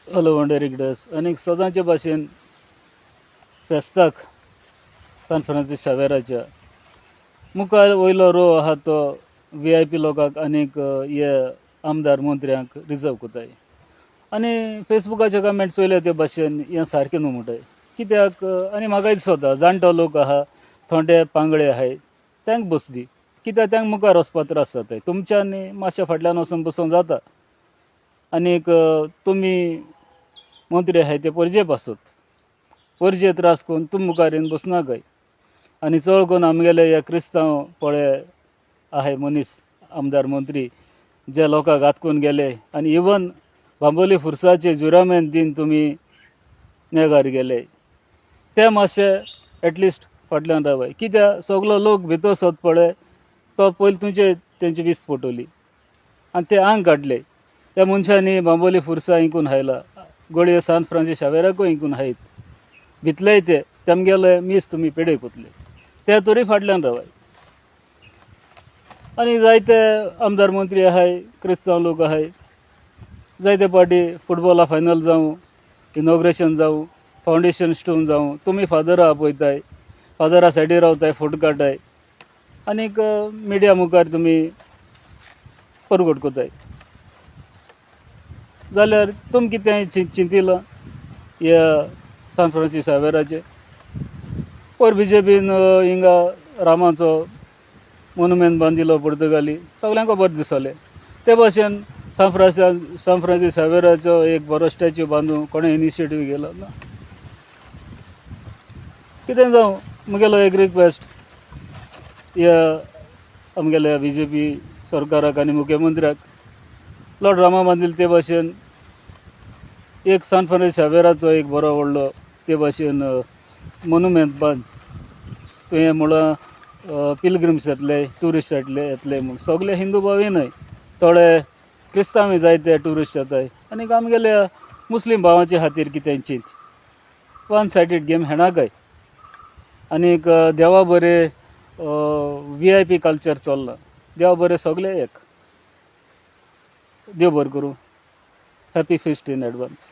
hello वंडरिकडस आनी सदांचे भाशेन फेस्ताक सान फ्रांसीस शावेराच्या मुखार वयलो रो आहा तो VIP लोकांक आनीक हे आमदार मंत्र्यांक रिजर्व कोताय आनी फेसबुकाचे कमेंट्स वयले ते भाशेन हें सारकें न्हू म्हणटाय कित्याक आनी म्हाका दिसता जाणटो लोक आहा थोडे पांगळे आहाय त्यांक बसदी कित्याक त्यांक मुखार वचपाक त्रास जाताय तुमच्यांनी मातशें फाटल्यान वचून बसूंक जाता आनीक तुमी मंत्री आहाय ते परजेप आसत परजे त्रास करून तुम मुखार येवन बसनाकाय आनी चड करून आमगेले हे क्रिस्तांव पळे आहाय मनीस आमदार मंत्री जे लोकांक आतकून गेले आनी इवन बांबोली फुरसाचे जुरामेंत दिन तुमी नेगार गेले ते मातशे एटलिस्ट फाटल्यान रावाय कित्याक सगलो लोक भितर सोद पळय तो पयलीं तुमचे तेंची विस्त पटोवली आनी ते आंग काडले त्या मनशांनी बांबोली फुरसा इंकून हायला गोळये सान फ्रांसीस शावेराकूय इंकून हायत भितले ते तेमगेले मीस तुमी पेडे कोतले ते तरी फाटल्यान रावाय आनी जायते आमदार मंत्री आहाय क्रिस्तांव लोक आहाय जायते पाटी फुटबॉला फायनल जावं इनॉग्रेशन जावं फावंडेशन स्टोन जावं तुमी फादरा आपयताय फादरा सायडीर रावताय फोटो काडटाय आनीक मिडिया मुखार तुमी परगट कोताय जाल्यार तुम कितें चिंतिलां ह्या सान फ्रांसीस शावेराचे पर BJPन हिंगा रामाचो मोनुमेंट बांदिलो पुर्तगाली सगल्यांक बरें दिसलें ते भाशेन सान फ्रांसीस शावेराचो एक बरो स्टॅच्यू बांदूं कोणें इनिशिएटीव घेतलो ना कितें जावं मुगेलो एक रिक्वेस्ट ह्या आमगेल्या BJP सरकाराक आनी मुख्यमंत्र्याक लॉर्ड रामा बांदिल ते भाशेन एक सान फ्रांसीस शावेराचो एक बरो व्हडलो ते भाशेन मोनुमेंट बांद तुवें म्हणल्यार पिलग्रिम्स येतले ट्युरिस्ट येतले म्हूण सगळे हिंदू भाव न्हय थोडे क्रिस्तांव जायते ट्युरिस्ट येताय आनीक आमगेल्या मुस्लीम भावांचे खातीर कितें चिंत वन सायडीड गेम खेळनाकाय आनीक देवा बरें VIP कल्चर चल्ला देवा बरें सगळे एक देव बरें करूं हॅपी फिस्ट इन एडवान्स